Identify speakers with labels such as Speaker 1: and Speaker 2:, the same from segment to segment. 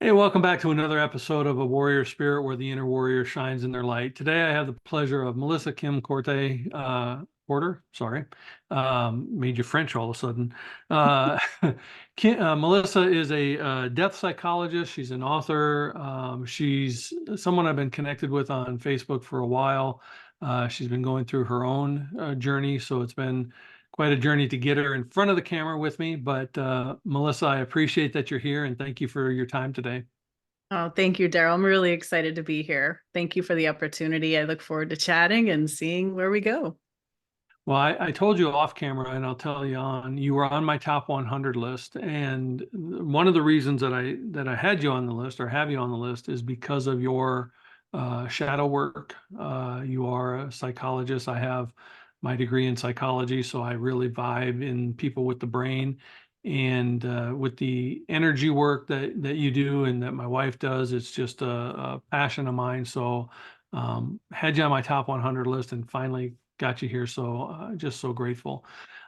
Speaker 1: Hey, welcome back to another episode of A Warrior Spirit where the inner warrior shines in their light. Today I have the pleasure of Melissa Kim Corte, Corter, sorry, made you French all of a sudden. Uh, Melissa is a depth psychologist. She's an author. She's someone I've been connected with on Facebook for a while. She's been going through her own journey, so it's been quite a journey to get her in front of the camera with me. But Melissa, I appreciate that you're here and thank you for your time today.
Speaker 2: Oh, thank you, Daryl. I'm really excited to be here. Thank you for the opportunity. I look forward to chatting and seeing where we go.
Speaker 1: Well, I told you off camera, and I'll tell you on. You were on my top 100 list, and one of the reasons that I had you on the list or have you on the list is because of your shadow work. You are a psychologist. I have my degree in psychology, so I really vibe in people with the brain, and with the energy work that you do and that my wife does. It's just a passion of mine. So had you on my top 100 list, and finally got you here. So just so grateful.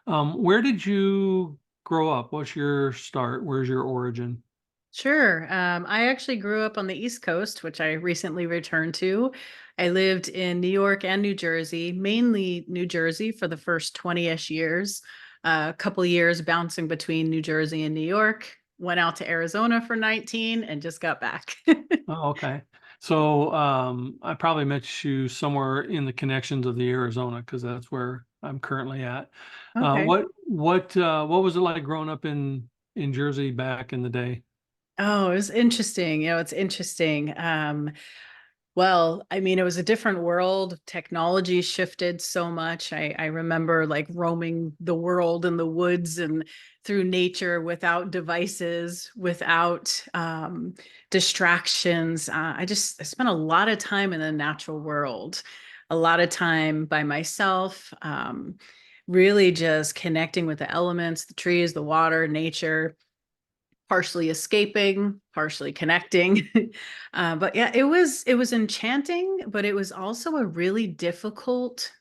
Speaker 1: Where did you grow up? What's your start? Where's your origin?
Speaker 2: Sure. I actually grew up on the East Coast, which I recently returned to. I lived in New York and New Jersey, mainly New Jersey for the first 20-ish years. A couple years bouncing between New Jersey and New York. Went out to Arizona for 19 and just got back.
Speaker 1: Oh, okay. So I probably met you somewhere in the connections of the Arizona because that's where I'm currently at.
Speaker 2: Okay.
Speaker 1: What was it like growing up in Jersey back in the day?
Speaker 2: Oh, it was interesting. It's interesting. Well, I mean, it was a different world. Technology shifted so much. I remember like roaming the world in the woods and through nature without devices, without distractions. I spent a lot of time in the natural world, a lot of time by myself, really just connecting with the elements, the trees, the water, nature, partially escaping, partially connecting. But yeah, it was enchanting, but it was also a really difficult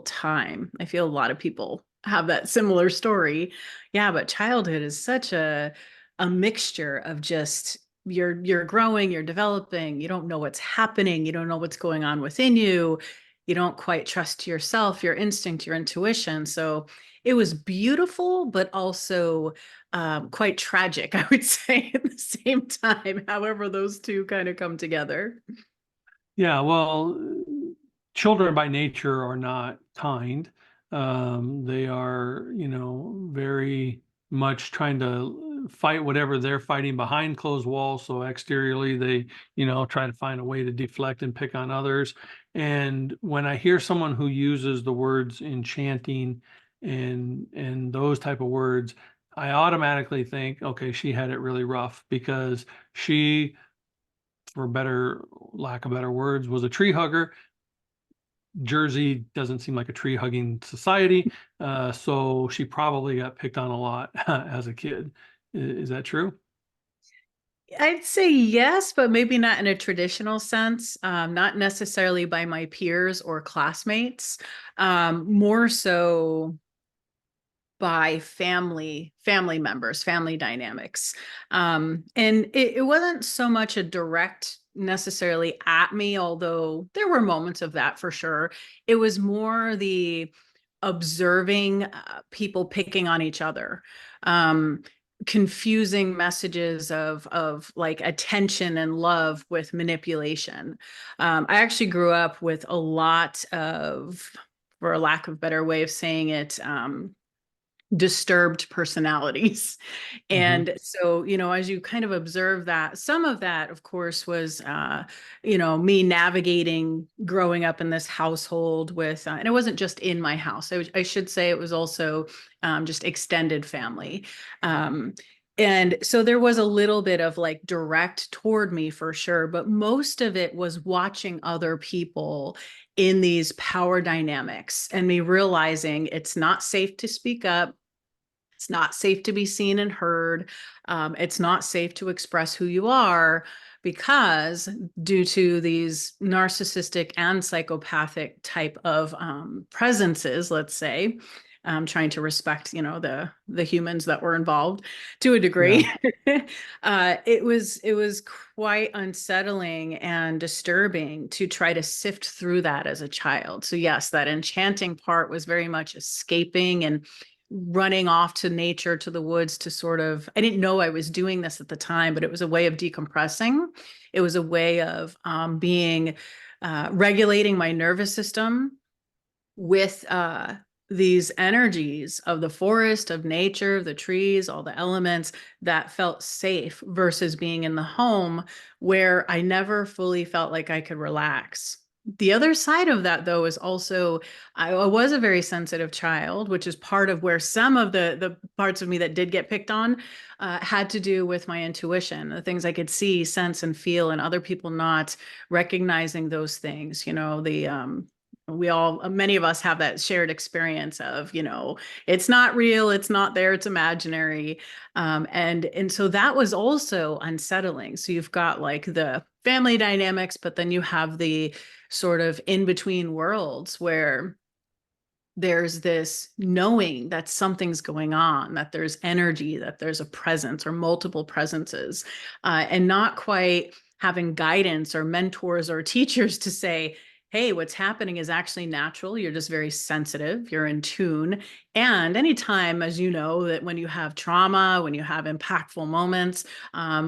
Speaker 2: time. I feel a lot of people have that similar story. Yeah, but childhood is such a mixture of just you're growing, you're developing, you don't know what's happening, you don't know what's going on within you. You don't quite trust yourself, your instinct, your intuition. So it was beautiful, but also quite tragic, I would say, at the same time, however, those two kind of come together.
Speaker 1: Yeah, well, children by nature are not kind. They are, very much trying to fight whatever they're fighting behind closed walls. So exteriorly, they, try to find a way to deflect and pick on others. And when I hear someone who uses the words enchanting and those type of words, I automatically think, okay, she had it really rough because she, for better lack of better words, was a tree hugger. Jersey doesn't seem like a tree hugging society, so she probably got picked on a lot as a kid. Is that true?
Speaker 2: I'd say yes, but maybe not in a traditional sense, not necessarily by my peers or classmates, more so by family members, family dynamics. And it wasn't so much a direct necessarily at me, although there were moments of that for sure. It was more the observing people picking on each other, um, confusing messages of like attention and love with manipulation. I actually grew up with a lot of, for a lack of better way of saying it, disturbed personalities.
Speaker 1: Hmm.
Speaker 2: And so, as you kind of observe that, some of that, of course, was, me navigating growing up in this household with, and it wasn't just in my house. I should say it was also just extended family. Um, and so there was a little bit of like direct toward me for sure, but most of it was watching other people in these power dynamics and me realizing it's not safe to speak up. It's not safe to be seen and heard. It's not safe to express who you are because, due to these narcissistic and psychopathic type of presences, let's say, trying to respect, the humans that were involved to a
Speaker 1: Yeah.
Speaker 2: degree. It was quite unsettling and disturbing to try to sift through that as a child. So yes, that enchanting part was very much escaping and running off to nature, to the woods, to sort of, I didn't know I was doing this at the time, but it was a way of decompressing. It was a way of being regulating my nervous system with these energies of the forest, of nature, the trees, all the elements that felt safe versus being in the home where I never fully felt like I could relax. The other side of that, though, is also I was a very sensitive child, which is part of where some of the parts of me that did get picked on had to do with my intuition, the things I could see, sense, and feel, and other people not recognizing those things. Many of us have that shared experience of, it's not real, it's not there, it's imaginary. And so that was also unsettling. So you've got like the family dynamics, but then you have the sort of in between worlds where there's this knowing that something's going on, that there's energy, that there's a presence or multiple presences, and not quite having guidance or mentors or teachers to say, hey, what's happening is actually natural. You're just very sensitive. You're in tune. And anytime, as you know, that when you have trauma, when you have impactful moments,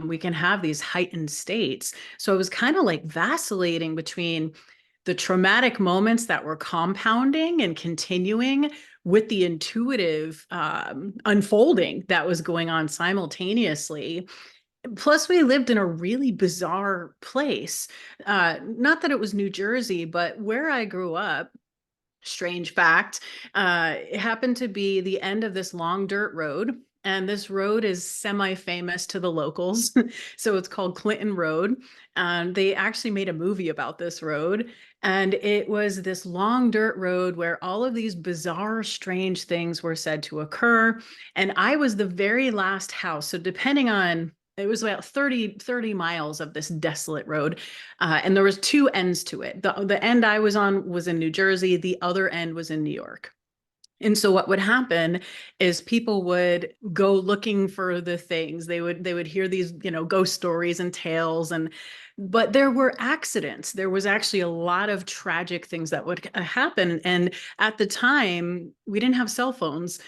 Speaker 2: we can have these heightened states. So it was kind of like vacillating between the traumatic moments that were compounding and continuing with the intuitive unfolding that was going on simultaneously. Plus, we lived in a really bizarre place. Not that it was New Jersey, but where I grew up, strange fact, it happened to be the end of this long dirt road. And this road is semi-famous to the locals. So it's called Clinton Road. And they actually made a movie about this road. And it was this long dirt road where all of these bizarre, strange things were said to occur. And I was the very last house. So depending on, it was about 30 miles of this desolate road. And there was two ends to it. The end I was on was in New Jersey. The other end was in New York. And so what would happen is people would go looking for the things. They would hear these, ghost stories and tales, but there were accidents. There was actually a lot of tragic things that would happen. And at the time, we didn't have cell phones.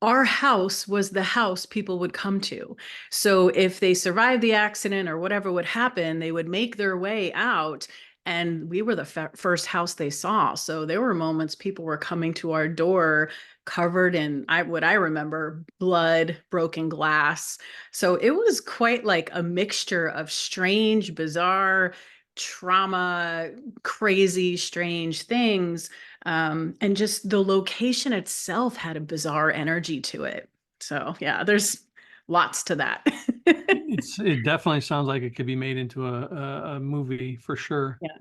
Speaker 2: Our house was the house people would come to. So if they survived the accident or whatever would happen, they would make their way out. And we were the first house they saw. So there were moments people were coming to our door covered in what I remember, blood, broken glass. So it was quite like a mixture of strange, bizarre, trauma, crazy, strange things, and just the location itself had a bizarre energy to it. So yeah, there's lots to that.
Speaker 1: It definitely sounds like it could be made into a movie for sure.
Speaker 2: Yeah.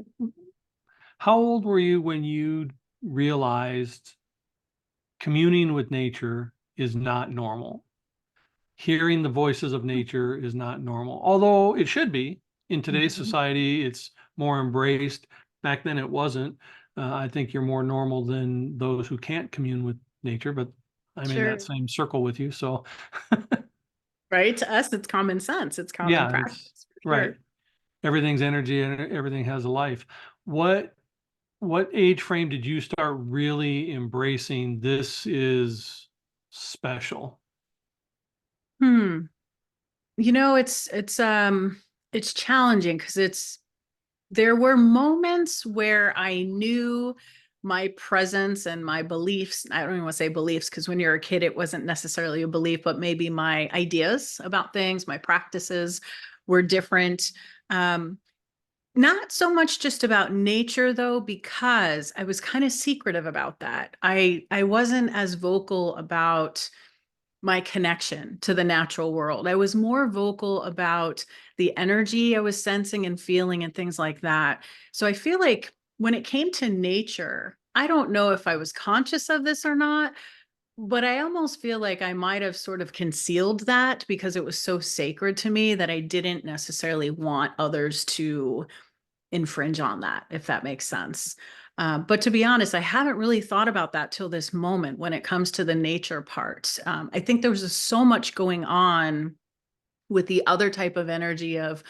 Speaker 1: How old were you when you realized communing with nature is not normal? Hearing the voices of nature is not normal, although it should be. In today's
Speaker 2: Mhm.
Speaker 1: society, it's more embraced. Back then, it wasn't. I think you're more normal than those who can't commune with nature, but I'm in that
Speaker 2: Sure.
Speaker 1: same circle with you. So,
Speaker 2: Right. To us, it's common sense. It's common
Speaker 1: yeah, it's
Speaker 2: practice for
Speaker 1: right.
Speaker 2: sure.
Speaker 1: Everything's energy and everything has a life. What what age frame did you start really embracing this is special?
Speaker 2: Hmm. It's challenging because there were moments where I knew my presence and my beliefs. I don't even want to say beliefs because when you're a kid, it wasn't necessarily a belief, but maybe my ideas about things, my practices were different. Um, Not so much just about nature though, because I was kind of secretive about that. I wasn't as vocal about my connection to the natural world. I was more vocal about the energy I was sensing and feeling and things like that. So I feel like when it came to nature, I don't know if I was conscious of this or not, but I almost feel like I might have sort of concealed that because it was so sacred to me that I didn't necessarily want others to infringe on that, if that makes sense. But to be honest, I haven't really thought about that till this moment when it comes to the nature part. I think there was just so much going on with the other type of energy of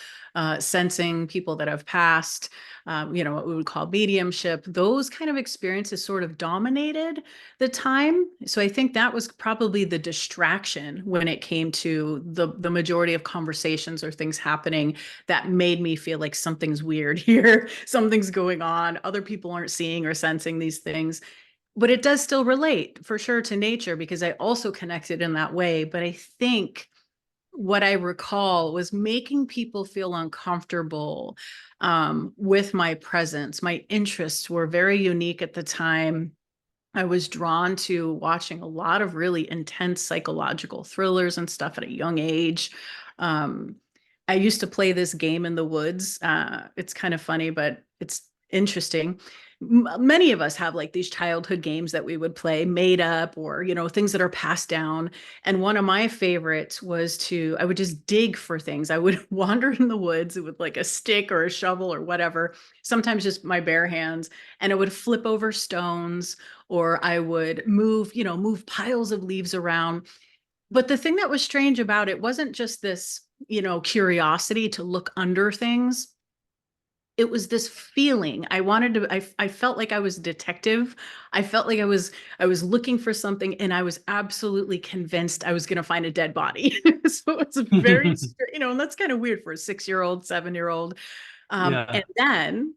Speaker 2: sensing people that have passed, what we would call mediumship. Those kind of experiences sort of dominated the time. So I think that was probably the distraction when it came to the majority of conversations or things happening that made me feel like something's weird here, something's going on. Other people aren't seeing or sensing these things. But it does still relate for sure to nature because I also connected in that way. But I think what I recall was making people feel uncomfortable with my presence. My interests were very unique at the time. I was drawn to watching a lot of really intense psychological thrillers and stuff at a young age. Um, I used to play this game in the woods. It's kind of funny, but it's interesting. Many of us have like these childhood games that we would play made up or, things that are passed down. And one of my favorites was I would just dig for things. I would wander in the woods with like a stick or a shovel or whatever, sometimes just my bare hands, and I would flip over stones or I would move piles of leaves around. But the thing that was strange about it wasn't just this, curiosity to look under things. It was this feeling. I felt like I was a detective. I felt like I was looking for something and I was absolutely convinced I was going to find a dead body. So it's very, and that's kind of weird for a 6-year-old, 7-year-old.
Speaker 1: Yeah.
Speaker 2: And then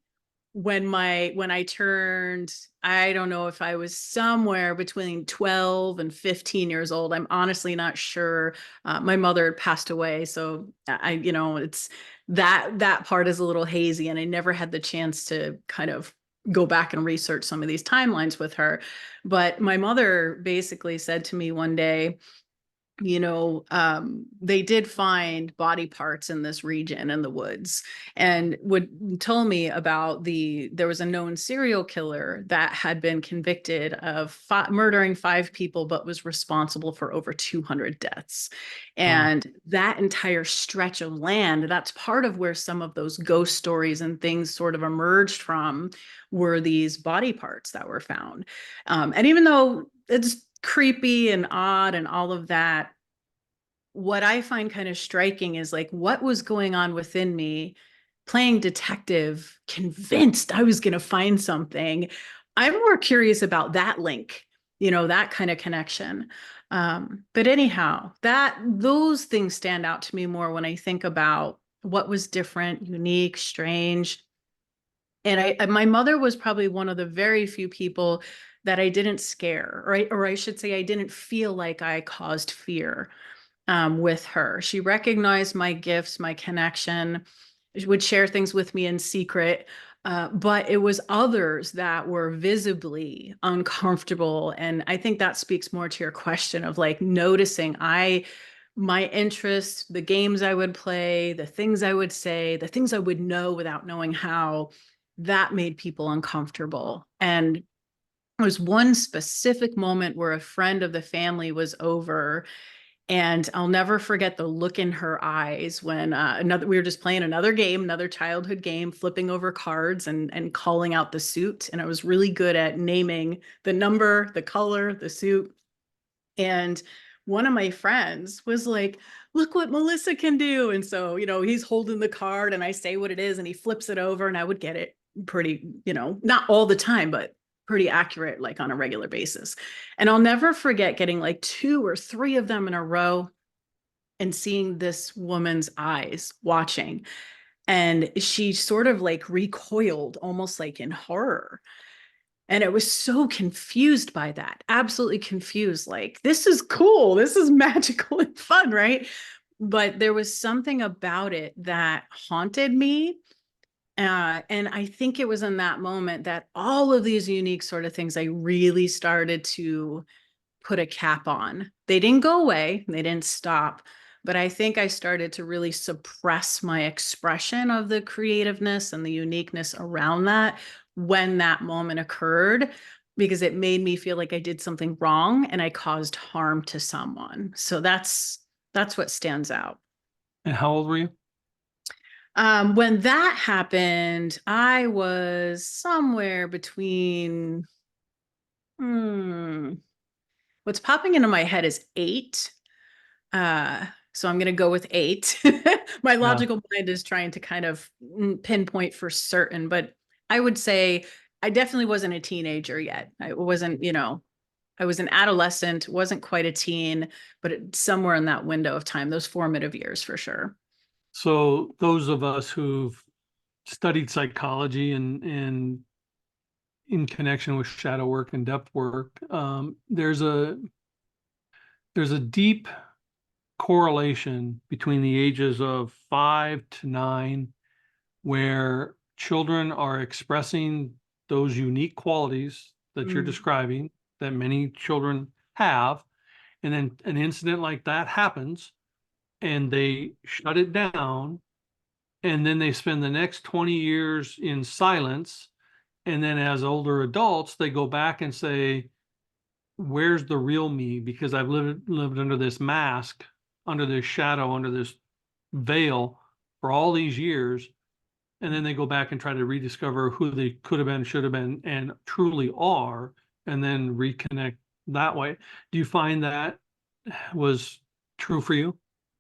Speaker 2: when I turned, I don't know if I was somewhere between 12 and 15 years old. I'm honestly not sure. My mother had passed away, so it's that part is a little hazy, and I never had the chance to kind of go back and research some of these timelines with her. But my mother basically said to me one day, they did find body parts in this region in the woods, and would tell me about there was a known serial killer that had been convicted of murdering 5 people, but was responsible for over 200 deaths.
Speaker 1: Wow.
Speaker 2: And that entire stretch of land, that's part of where some of those ghost stories and things sort of emerged from, were these body parts that were found. And even though it's creepy and odd and all of that, what I find kind of striking is like what was going on within me playing detective, convinced I was going to find something. I'm more curious about that link, that kind of connection. But anyhow, those things stand out to me more when I think about what was different, unique, strange. And my mother was probably one of the very few people that I didn't scare, right? Or I should say, I didn't feel like I caused fear with her. She recognized my gifts, my connection. She would share things with me in secret. But it was others that were visibly uncomfortable. And I think that speaks more to your question of like noticing my interests, the games I would play, the things I would say, the things I would know without knowing how, that made people uncomfortable. And there was one specific moment where a friend of the family was over, and I'll never forget the look in her eyes when we were just playing another game, another childhood game, flipping over cards and calling out the suit. And I was really good at naming the number, the color, the suit. And one of my friends was like, look what Melissa can do. And so, he's holding the card and I say what it is and he flips it over and I would get it pretty, not all the time, but pretty accurate, like on a regular basis. And I'll never forget getting like 2 or 3 of them in a row and seeing this woman's eyes watching. And she sort of like recoiled almost like in horror. And I was so confused by that, absolutely confused. Like, this is cool. This is magical and fun, right? But there was something about it that haunted me. And I think it was in that moment that all of these unique sort of things I really started to put a cap on. They didn't go away, they didn't stop, but I think I started to really suppress my expression of the creativeness and the uniqueness around that when that moment occurred, because it made me feel like I did something wrong and I caused harm to someone. So that's what stands out.
Speaker 1: And how old were you?
Speaker 2: When that happened, I was somewhere between, hmm, what's popping into my head is 8. Uh, so I'm going to go with 8. My
Speaker 1: Yeah.
Speaker 2: logical mind is trying to kind of pinpoint for certain, but I would say I definitely wasn't a teenager yet. I wasn't, I was an adolescent, wasn't quite a teen, but somewhere in that window of time, those formative years for sure.
Speaker 1: So those of us who've studied psychology and in connection with shadow work and depth work, there's a deep correlation between the ages of 5 to 9, where children are expressing those unique qualities that you're
Speaker 2: Mm.
Speaker 1: describing that many children have. And then an incident like that happens and they shut it down. And then they spend the next 20 years in silence. And then as older adults, they go back and say, where's the real me? Because I've lived under this mask, under this shadow, under this veil for all these years. And then they go back and try to rediscover who they could have been, should have been, and truly are, and then reconnect that way. Do you find that was true for you?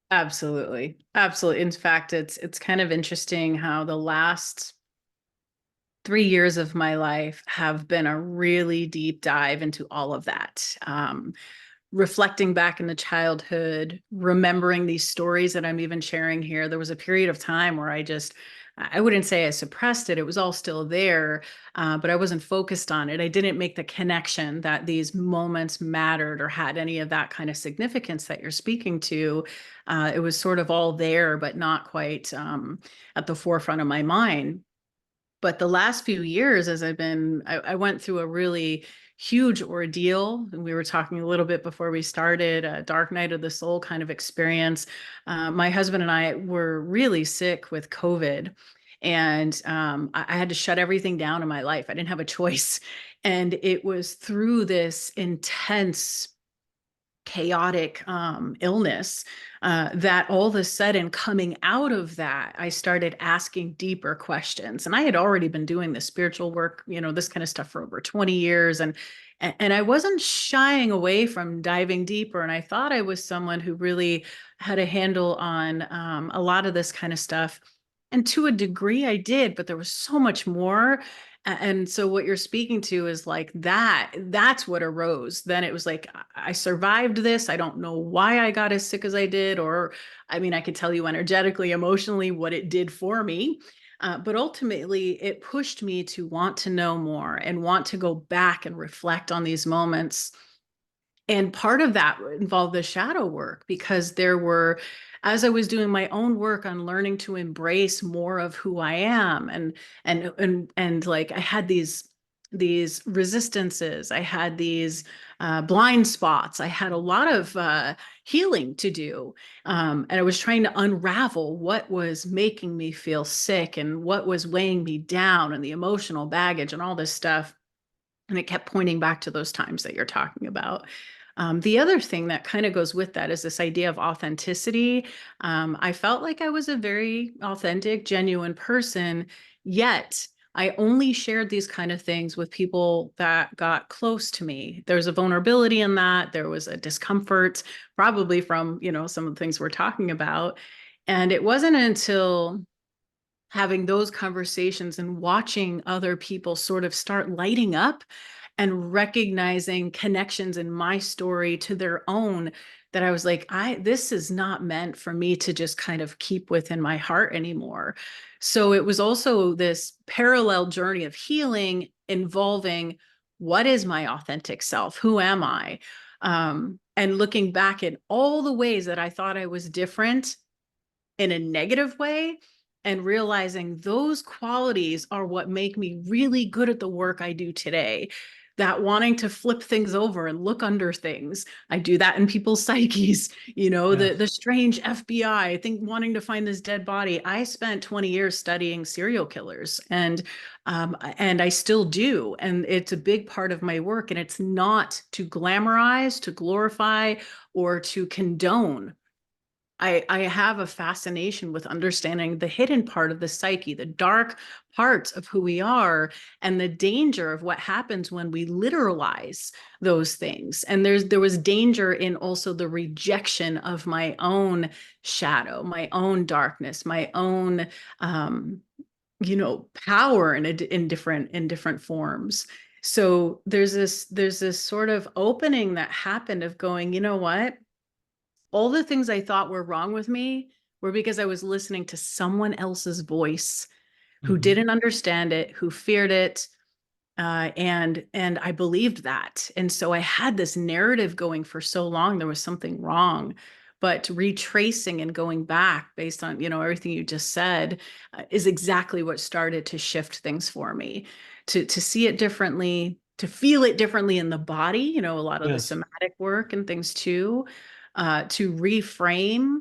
Speaker 2: Absolutely. Absolutely. In fact, it's kind of interesting how the last 3 years of my life have been a really deep dive into all of that. Reflecting back into childhood, remembering these stories that I'm even sharing here. There was a period of time where I wouldn't say I suppressed it. It was all still there, but I wasn't focused on it. I didn't make the connection that these moments mattered or had any of that kind of significance that you're speaking to. It was sort of all there, but not quite at the forefront of my mind. But the last few years, as I went through a really huge ordeal. And we were talking a little bit before we started, a dark night of the soul kind of experience. My husband and I were really sick with COVID. And I had to shut everything down in my life. I didn't have a choice. And it was through this intense chaotic illness that all of a sudden coming out of that I started asking deeper questions, and I had already been doing the spiritual work, this kind of stuff for over 20 years, and I wasn't shying away from diving deeper, and I thought I was someone who really had a handle on a lot of this kind of stuff, and to a degree I did, but there was so much more. And so what you're speaking to is like that's what arose. Then it was like, I survived this. I don't know why I got as sick as I did, or I mean, I could tell you energetically, emotionally, what it did for me. But ultimately, it pushed me to want to know more and want to go back and reflect on these moments. And part of that involved the shadow work because as I was doing my own work on learning to embrace more of who I am, and like I had these resistances, I had these blind spots, I had a lot of healing to do, and I was trying to unravel what was making me feel sick and what was weighing me down and the emotional baggage and all this stuff. And it kept pointing back to those times that you're talking about. The other thing that kind of goes with that is this idea of authenticity. I felt like I was a very authentic, genuine person, yet I only shared these kind of things with people that got close to me. There's a vulnerability in that. There was a discomfort, probably from, some of the things we're talking about. And it wasn't until having those conversations and watching other people sort of start lighting up and recognizing connections in my story to their own, that I was like, this is not meant for me to just kind of keep within my heart anymore. So it was also this parallel journey of healing involving, what is my authentic self? Who am I? And looking back at all the ways that I thought I was different in a negative way, and realizing those qualities are what make me really good at the work I do today. That wanting to flip things over and look under things. I do that in people's psyches, the
Speaker 1: Yes.
Speaker 2: strange FBI, I think, wanting to find this dead body. I spent 20 years studying serial killers, and I still do. And it's a big part of my work. And it's not to glamorize, to glorify, or to condone I have a fascination with understanding the hidden part of the psyche, the dark parts of who we are, and the danger of what happens when we literalize those things. And there was danger in also the rejection of my own shadow, my own darkness, my own power in different forms. So there's this sort of opening that happened of going, you know what? All the things I thought were wrong with me were because I was listening to someone else's voice who
Speaker 1: Mhm.
Speaker 2: didn't understand it, who feared it, and I believed that. And so I had this narrative going for so long. There was something wrong, but retracing and going back based on everything you just said is exactly what started to shift things for me, to see it differently, to feel it differently in the body. A lot of the
Speaker 1: Yes.
Speaker 2: somatic work and things too, to reframe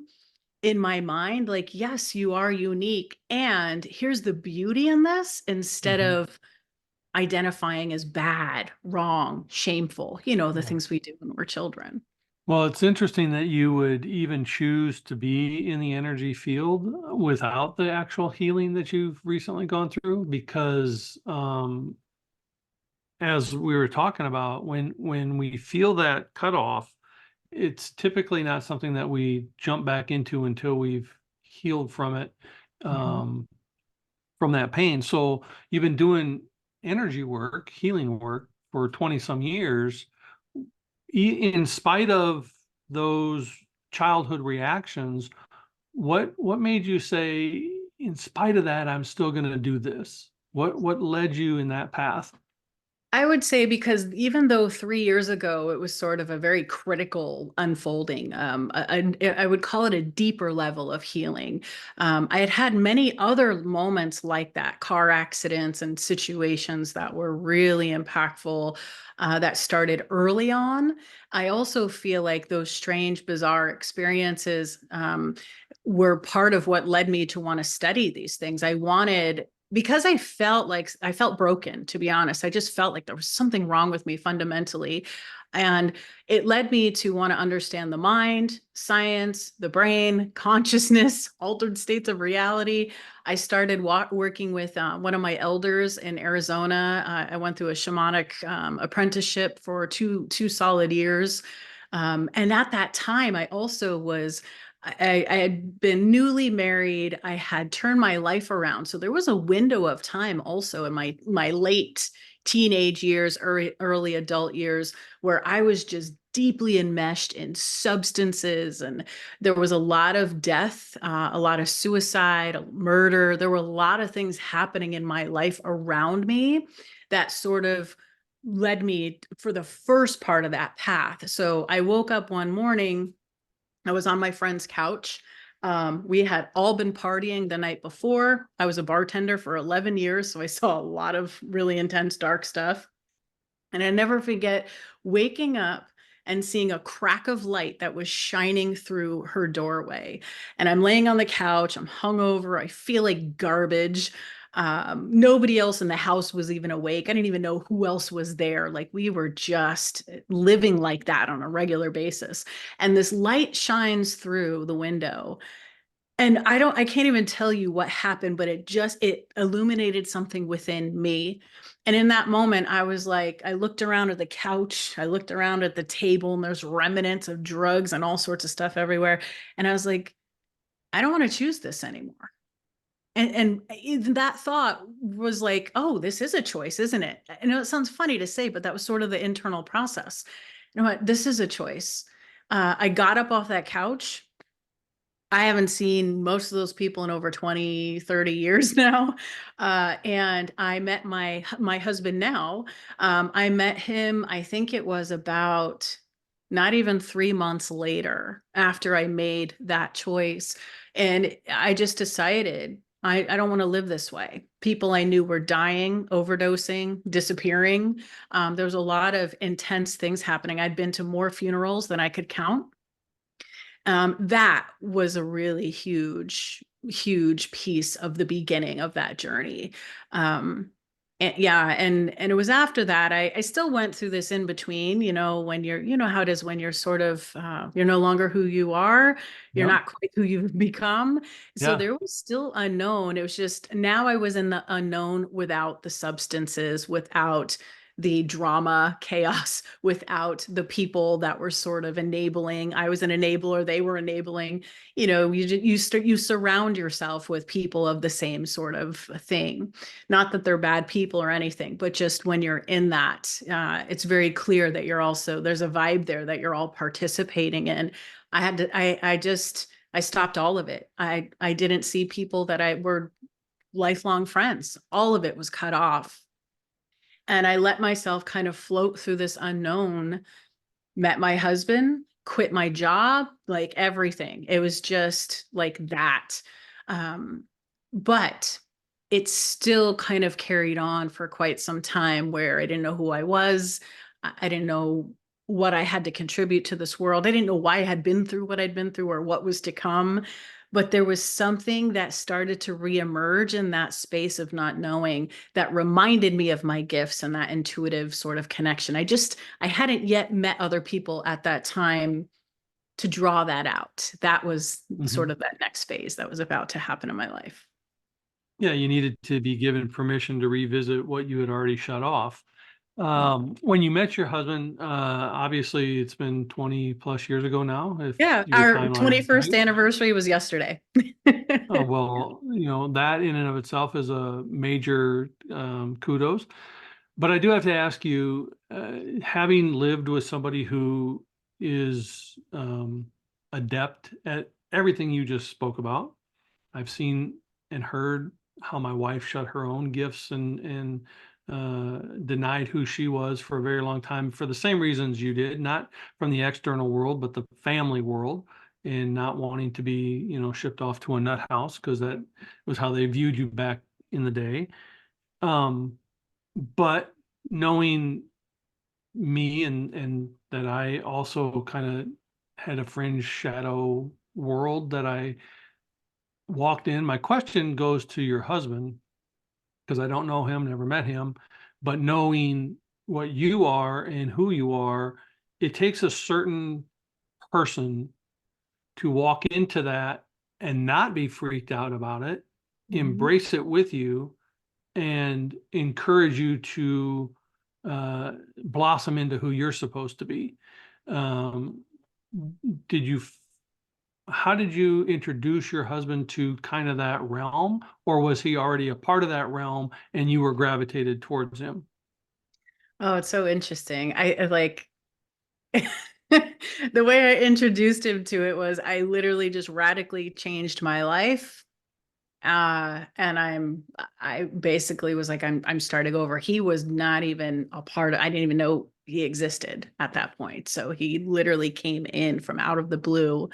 Speaker 2: in my mind, like, yes, you are unique. And here's the beauty in this, instead
Speaker 1: Mhm.
Speaker 2: of identifying as bad, wrong, shameful, the
Speaker 1: Yeah.
Speaker 2: things we do when we're children.
Speaker 1: Well, it's interesting that you would even choose to be in the energy field without the actual healing that you've recently gone through, because as we were talking about, when we feel that cutoff, it's typically not something that we jump back into until we've healed from it,
Speaker 2: Mhm.
Speaker 1: um, from that pain. So you've been doing energy work, healing work for 20 some years. In spite of those childhood reactions, what made you say, in spite of that, I'm still going to do this? What led you in that path?
Speaker 2: I would say because even though 3 years ago it was sort of a very critical unfolding, I would call it a deeper level of healing. I had had many other moments like that, car accidents and situations that were really impactful, that started early on. I also feel like those strange, bizarre experiences were part of what led me to want to study these things. I wanted, because I felt broken, to be honest. I just felt like there was something wrong with me fundamentally. And it led me to want to understand the mind, science, the brain, consciousness, altered states of reality. I started working with one of my elders in Arizona. I went through a shamanic apprenticeship for two solid years. And at that time, I also was I had been newly married. I had turned my life around. So there was a window of time also in my late teenage years, early adult years, where I was just deeply enmeshed in substances. And there was a lot of death, a lot of suicide, murder. There were a lot of things happening in my life around me that sort of led me for the first part of that path. So I woke up one morning. I was on my friend's couch. We had all been partying the night before. I was a bartender for 11 years, so I saw a lot of really intense, dark stuff. And I never forget waking up and seeing a crack of light that was shining through her doorway. And I'm laying on the couch, I'm hungover, I feel like garbage. Nobody else in the house was even awake. I didn't even know who else was there. Like, we were just living like that on a regular basis. And this light shines through the window, and I can't even tell you what happened, but it illuminated something within me. And in that moment, I was like, I looked around at the couch, I looked around at the table, and there's remnants of drugs and all sorts of stuff everywhere. And I was like, I don't want to choose this anymore. And that thought was like, oh, this is a choice, isn't it? I know it sounds funny to say, but that was sort of the internal process. You know what? This is a choice. I got up off that couch. I haven't seen most of those people in over 20, 30 years now. And I met my husband now. I met him, I think it was about not even 3 months later after I made that choice. And I just decided I don't want to live this way. People I knew were dying, overdosing, disappearing. There was a lot of intense things happening. I'd been to more funerals than I could count. That was a really huge piece of the beginning of that journey. Um, And yeah, and it was after that I still went through this in between, when you know how it is when you're sort of you're no longer who you are, you're
Speaker 1: Yep.
Speaker 2: not quite who you've become. So
Speaker 1: Yeah.
Speaker 2: there was still unknown. It was just now I was in the unknown without the substances, without the drama, chaos, without the people that were sort of enabling. I was an enabler, they were enabling. You surround yourself with people of the same sort of thing. Not that they're bad people or anything, but just when you're in that, it's very clear that there's a vibe there that you're all participating in. I stopped all of it. I didn't see people that I were lifelong friends. All of it was cut off. And I let myself kind of float through this unknown, met my husband, quit my job, like everything. It was just like that. Um, but it still kind of carried on for quite some time where I didn't know who I was. I didn't know what I had to contribute to this world. I didn't know why I had been through what I'd been through or what was to come. But there was something that started to reemerge in that space of not knowing that reminded me of my gifts and that intuitive sort of connection. I hadn't yet met other people at that time to draw that out. That was sort
Speaker 1: Hmm.
Speaker 2: of that next phase that was about to happen in my life.
Speaker 1: Yeah, you needed to be given permission to revisit what you had already shut off.
Speaker 2: Yeah.
Speaker 1: When you met your husband, obviously it's been 20 plus years ago now, if
Speaker 2: Yeah,
Speaker 1: your
Speaker 2: our
Speaker 1: timeline is
Speaker 2: 21st
Speaker 1: right.
Speaker 2: anniversary was yesterday.
Speaker 1: Well, that in and of itself is a major kudos. But I do have to ask you, having lived with somebody who is adept at everything you just spoke about, I've seen and heard how my wife shut her own gifts and denied who she was for a very long time for the same reasons you did, not from the external world, but the family world, and not wanting to be, shipped off to a nut house because that was how they viewed you back in the day. Um, but knowing me and that I also kind of had a fringe shadow world that I walked in. My question goes to your husband because I don't know him, never met him, but knowing what you are and who you are, it takes a certain person to walk into that and not be freaked out about it,
Speaker 2: Mhm.
Speaker 1: embrace it with you, and encourage you to blossom into who you're supposed to be. Um, did you how did you introduce your husband to kind of that realm, or was he already a part of that realm and you were gravitated towards him?
Speaker 2: Oh, it's so interesting. I like the way I introduced him to it was I literally just radically changed my life. And I basically was like, I'm starting over. He was not even a part of, I didn't even know he existed at that point. So he literally came in from out of the blue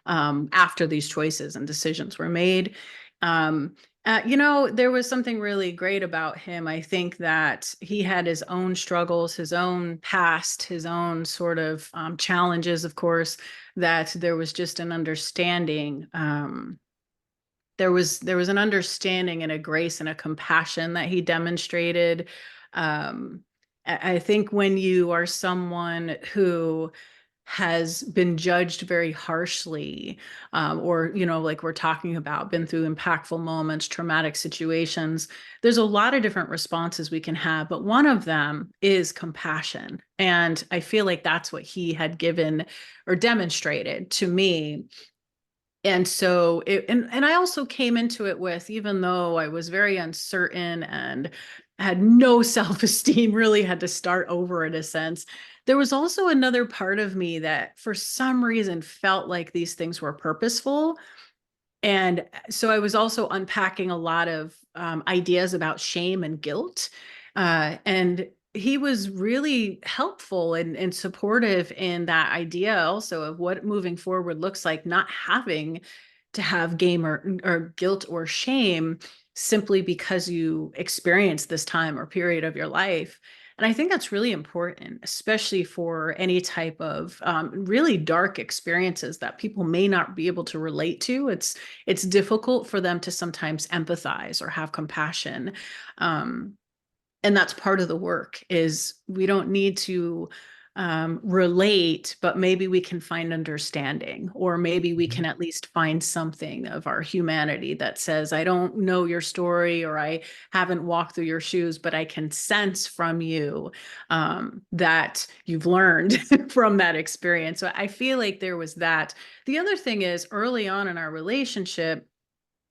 Speaker 2: after these choices and decisions were made. Um, there was something really great about him. I think that he had his own struggles, his own past, his own sort of challenges, of course, that there was just an understanding. There was an understanding and a grace and a compassion that he demonstrated. I think when you are someone who has been judged very harshly, or like we're talking about, been through impactful moments, traumatic situations, there's a lot of different responses we can have, but one of them is compassion, and I feel like that's what he had given or demonstrated to me. And so and I also came into it with, even though I was very uncertain and had no self-esteem, really had to start over in a sense, there was also another part of me that for some reason felt like these things were purposeful. And so I was also unpacking a lot of ideas about shame and guilt. And he was really helpful and supportive in that idea also of what moving forward looks like, not having to have game or guilt or shame simply because you experienced this time or period of your life. And I think that's really important, especially for any type of really dark experiences that people may not be able to relate to. It's difficult for them to sometimes empathize or have compassion. Um, And that's part of the work is we don't need to relate, but maybe we can find understanding, or maybe we can at least find something of our humanity that says, I don't know your story, or I haven't walked through your shoes, but I can sense from you that you've learned from that experience. So I feel like there was that. The other thing is, early on in our relationship,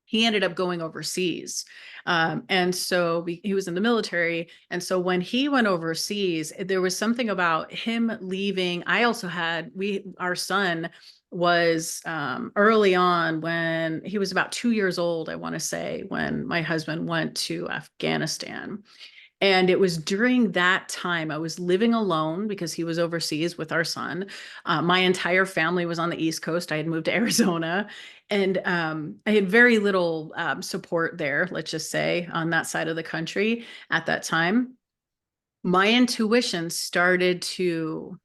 Speaker 2: he ended up going overseas. And so he was in the military. And so when he went overseas, there was something about him leaving. I also had, our son was early on when he was about 2 years old, I want to say, when my husband went to Afghanistan. And it was during that time I was living alone because he was overseas with our son. My entire family was on the East Coast. I had moved to Arizona, and I had very little support there, let's just say, on that side of the country at that time. My intuition started to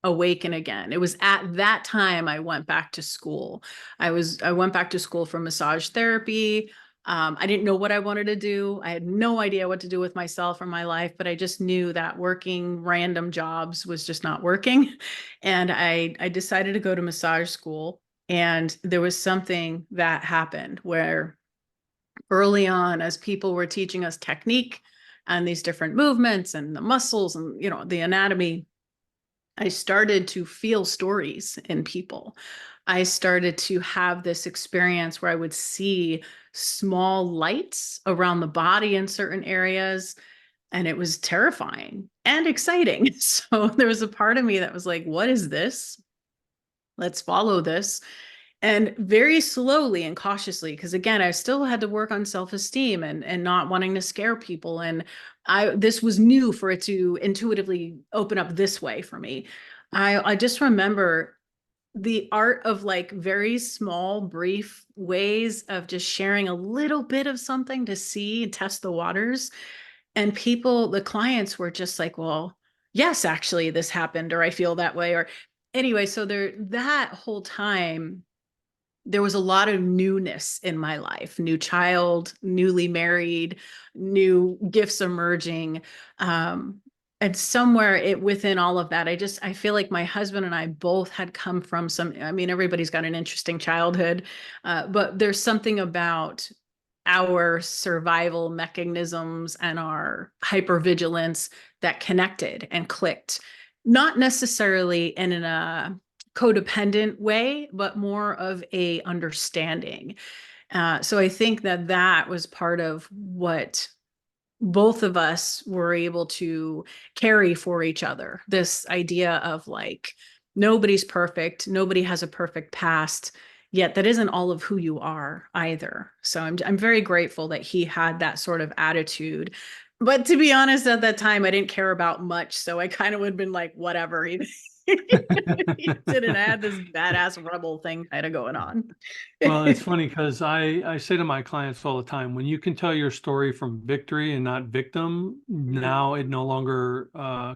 Speaker 2: awaken again. It was at that time I went back to school. I went back to school for massage therapy. I didn't know what I wanted to do. I had no idea what to do with myself or my life, but I just knew that working random jobs was just not working. And I decided to go to massage school. And there was something that happened where early on, as people were teaching us technique and these different movements and the muscles and, the anatomy, I started to feel stories in people. I started to have this experience where I would see small lights around the body in certain areas, and it was terrifying and exciting. So there was a part of me that was like, what is this? Let's follow this. And very slowly and cautiously, because again, I still had to work on self-esteem and not wanting to scare people. And this was new for it to intuitively open up this way for me. I just remember the art of like very small, brief ways of just sharing a little bit of something to see and test the waters. And people, the clients were just like, well, yes, actually, this happened, or I feel that way. Or anyway, so there, that whole time, there was a lot of newness in my life, new child, newly married, new gifts emerging. And somewhere within all of that, I feel like my husband and I both had come from I mean, everybody's got an interesting childhood, but there's something about our survival mechanisms and our hypervigilance that connected and clicked, not necessarily in a codependent way, but more of a understanding. So I think that that was part of what both of us were able to carry for each other. This idea of like, nobody's perfect, nobody has a perfect past, yet that isn't all of who you are either. So I'm very grateful that he had that sort of attitude. But to be honest, at that time, I didn't care about much. So I kind of would have been like, whatever. He didn't have this badass rebel thing kind of going on.
Speaker 1: Well, it's funny because I say to my clients all the time, when you can tell your story from victory and not victim, now it no longer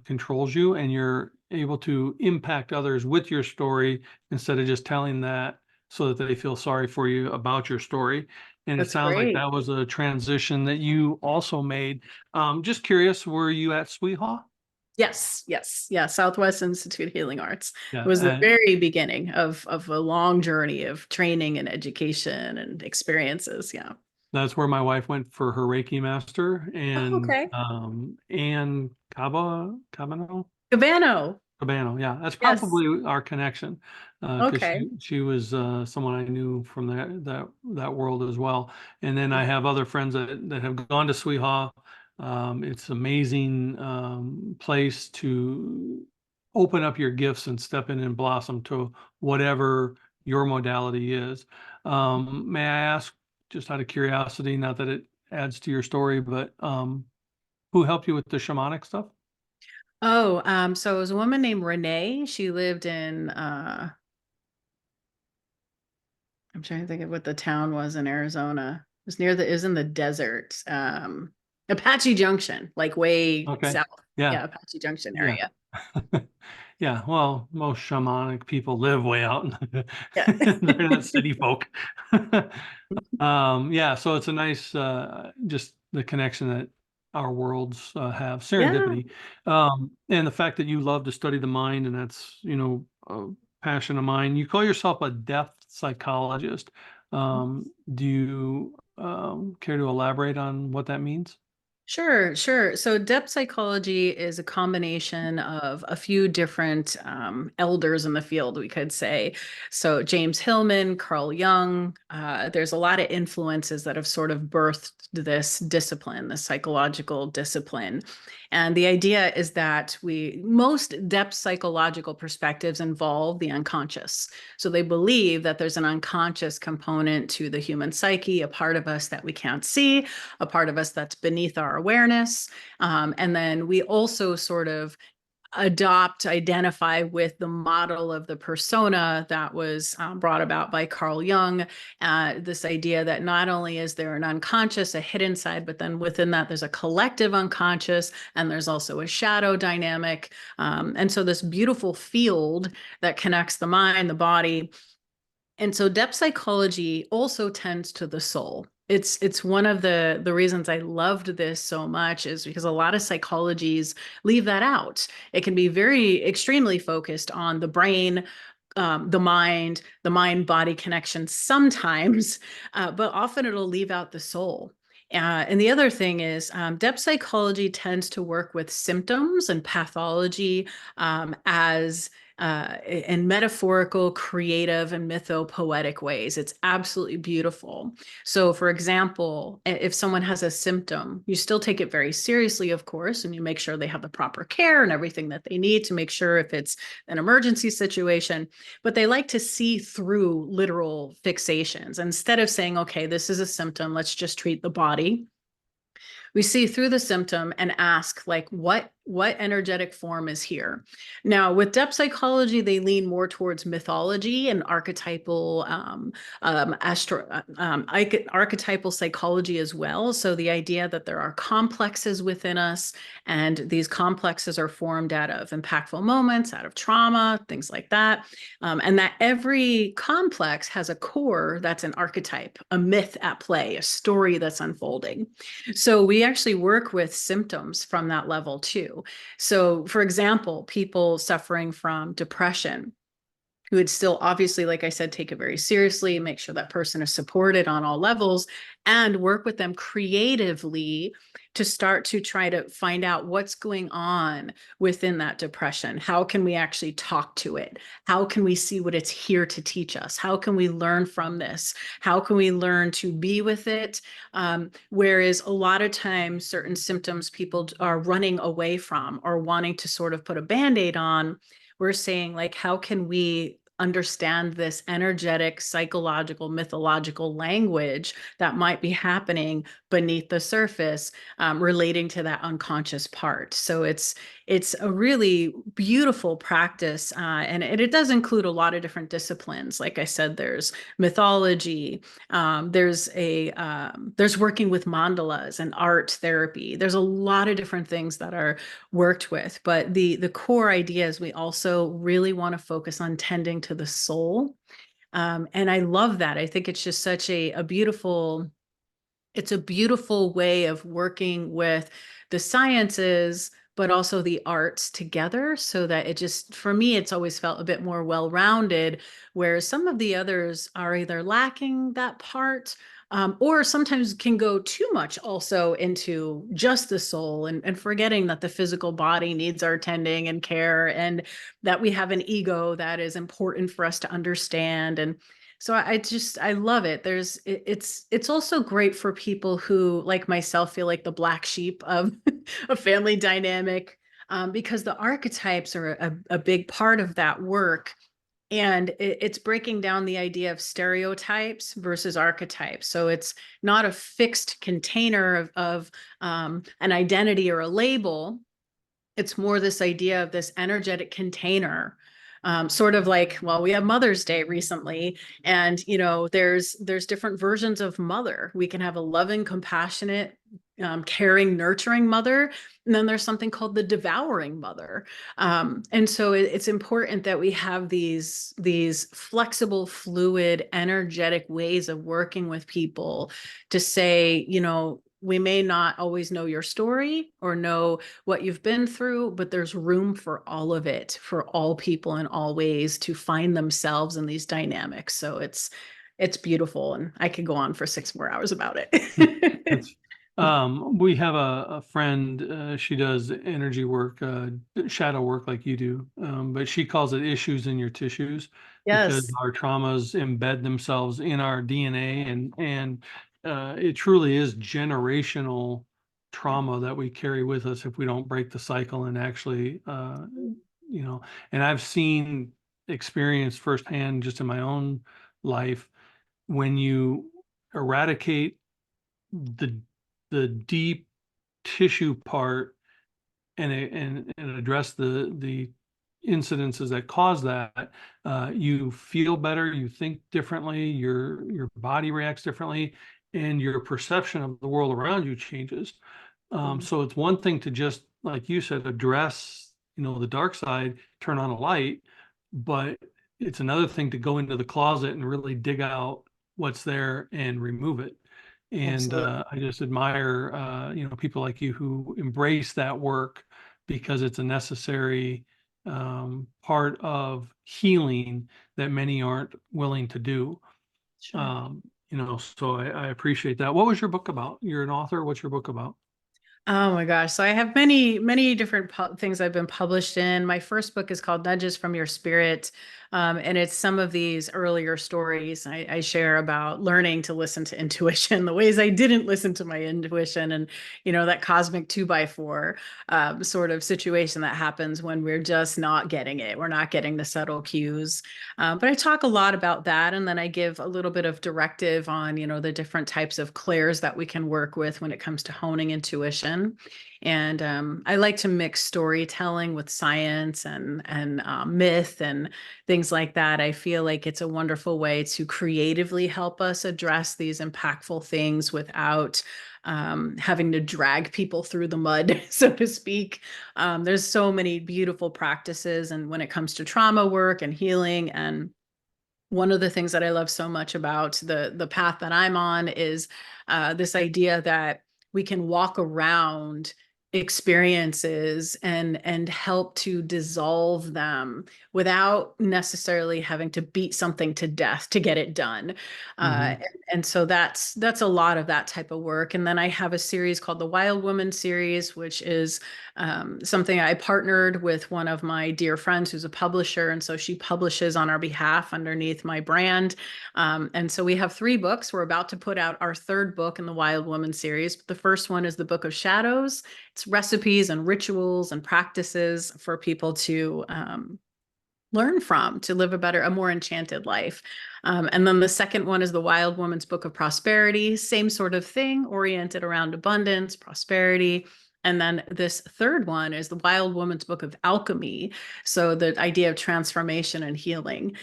Speaker 1: controls you, and you're able to impact others with your story instead of just telling that so that they feel sorry for you about your story. And it
Speaker 2: That's
Speaker 1: sounds like
Speaker 2: great.
Speaker 1: that was a transition that you also made. Just curious, were you at Sweehaw?
Speaker 2: Yes, yes, yeah. Southwest Institute of Healing Arts. It
Speaker 1: Yeah.
Speaker 2: was the very beginning of a long journey of training and education and experiences. Yeah.
Speaker 1: That's where my wife went for her Reiki master,
Speaker 2: Oh,
Speaker 1: and
Speaker 2: okay.
Speaker 1: and Cabano.
Speaker 2: Cabano.
Speaker 1: Cabano, yeah, that's
Speaker 2: Yes.
Speaker 1: probably our connection, because
Speaker 2: Okay.
Speaker 1: she was someone I knew from that world as well. And then I have other friends that have gone to Sweehaw. It's amazing place to open up your gifts and step in and blossom to whatever your modality is. May I ask, just out of curiosity, not that it adds to your story, but who helped you with the shamanic stuff?
Speaker 2: Oh, so it was a woman named Renee. She lived in I'm trying to think of what the town was in Arizona. It was in the desert. Apache Junction, like way
Speaker 1: Okay.
Speaker 2: south.
Speaker 1: Yeah.
Speaker 2: Yeah, Apache Junction
Speaker 1: Yeah.
Speaker 2: area.
Speaker 1: Yeah, well, most shamanic people live way out.
Speaker 2: Yeah.
Speaker 1: They're not city folk. Yeah, so it's a nice just the connection that our worlds have
Speaker 2: Yeah.
Speaker 1: serendipity. And the fact that you love to study the mind, and that's, a passion of mine. You call yourself a depth psychologist. Do you care to elaborate on what that means?
Speaker 2: Sure, sure. So depth psychology is a combination of a few different elders in the field, we could say. So James Hillman, Carl Jung, there's a lot of influences that have sort of birthed this discipline, this psychological discipline. And the idea is that most depth psychological perspectives involve the unconscious. So they believe that there's an unconscious component to the human psyche, a part of us that we can't see, a part of us that's beneath our awareness. And then we also sort of identify with the model of the persona that was brought about by Carl Jung. This idea that not only is there an unconscious, a hidden side, but then within that, there's a collective unconscious, and there's also a shadow dynamic. And so this beautiful field that connects the mind, the body, and so depth psychology also tends to the soul. It's one of the reasons I loved this so much is because a lot of psychologies leave that out. It can be very extremely focused on the brain, the mind body connection sometimes, but often it'll leave out the soul. And the other thing is, depth psychology tends to work with symptoms and pathology as in metaphorical, creative, and mythopoetic ways. It's absolutely beautiful. So, for example, if someone has a symptom, you still take it very seriously, of course, and you make sure they have the proper care and everything that they need to make sure if it's an emergency situation. But they like to see through literal fixations. Instead of saying, okay, this is a symptom, let's just treat the body, we see through the symptom and ask like what energetic form is here. Now with depth psychology, they lean more towards mythology and archetypal archetypal psychology as well. So the idea that there are complexes within us, and these complexes are formed out of impactful moments, out of trauma, things like that, and that every complex has a core that's an archetype, a myth at play, a story that's unfolding. So we actually work with symptoms from that level too. So for example, people suffering from depression, who would still obviously, like I said, take it very seriously, make sure that person is supported on all levels, and work with them creatively to start to try to find out what's going on within that depression. How can we actually talk to it? How can we see what it's here to teach us? How can we learn from this? How can we learn to be with it? Whereas a lot of times, certain symptoms people are running away from or wanting to sort of put a band-aid on, we're saying like, how can we understand this energetic, psychological, mythological language that might be happening beneath the surface, relating to that unconscious part. So it's a really beautiful practice, and it does include a lot of different disciplines. Like I said, there's mythology, there's working with mandalas and art therapy. There's a lot of different things that are worked with, but the core idea is we also really want to focus on tending to the soul. And I love that. I think it's just such a beautiful, it's a beautiful way of working with the sciences, but also the arts together, so that it just, for me, it's always felt a bit more well-rounded, whereas some of the others are either lacking that part, or sometimes can go too much also into just the soul, and forgetting that the physical body needs our tending and care, and that we have an ego that is important for us to understand. And so I love it. It's also great for people who, like myself, feel like the black sheep of a family dynamic, because the archetypes are a big part of that work. And it's breaking down the idea of stereotypes versus archetypes. So it's not a fixed container of an identity or a label. It's more this idea of this energetic container, sort of like, well, we have Mother's Day recently, and there's different versions of mother. We can have a loving, compassionate, caring, nurturing mother, and then there's something called the devouring mother. And so it's important that we have these flexible, fluid, energetic ways of working with people to say, we may not always know your story or know what you've been through, but there's room for all of it, for all people in all ways to find themselves in these dynamics. So it's beautiful, and I could go on for 6 more hours about it.
Speaker 1: That's, we have a friend, she does energy work, shadow work like you do, but she calls it issues in your tissues because
Speaker 2: Yes.
Speaker 1: our traumas embed themselves in our DNA, and it truly is generational
Speaker 2: Yeah.
Speaker 1: trauma that we carry with us if we don't break the cycle and actually, you know, and I've seen experience firsthand just in my own life when you eradicate the the deep tissue part and address the incidences that cause that, you feel better, you think differently, your body reacts differently, and your perception of the world around you changes.
Speaker 2: Mhm.
Speaker 1: So it's one thing to just, like you said, address, the dark side, turn on a light, but it's another thing to go into the closet and really dig out what's there and remove it. And
Speaker 2: Absolutely.
Speaker 1: I just admire, people like you who embrace that work because it's a necessary part of healing that many aren't willing to do.
Speaker 2: Sure.
Speaker 1: So I appreciate that. What was your book about? You're an author. What's your book about?
Speaker 2: Oh my gosh. So I have many, many different things I've been published in. My first book is called Nudges from Your Spirit. And it's some of these earlier stories I share about learning to listen to intuition, the ways I didn't listen to my intuition, and, that cosmic 2x4 sort of situation that happens when we're just not getting it. We're not getting the subtle cues. But I talk a lot about that. And then I give a little bit of directive on, the different types of clairs that we can work with when it comes to honing intuition. And I like to mix storytelling with science and myth and things like that. I feel like it's a wonderful way to creatively help us address these impactful things without having to drag people through the mud, so to speak. There's so many beautiful practices, and when it comes to trauma work and healing, and one of the things that I love so much about the path that I'm on is this idea that we can walk around experiences and help to dissolve them without necessarily having to beat something to death to get it done.
Speaker 1: Hmm.
Speaker 2: And so that's a lot of that type of work. And then I have a series called the Wild Woman series, which is something I partnered with one of my dear friends who's a publisher. And so she publishes on our behalf underneath my brand. And so we have 3 books. We're about to put out our 3rd book in the Wild Woman series. The first one is the Book of Shadows. It's recipes and rituals and practices for people to learn from to live a more enchanted life. And then the second one is the Wild Woman's Book of Prosperity, same sort of thing, oriented around abundance, prosperity. And then this third one is the Wild Woman's Book of Alchemy. So the idea of transformation and healing.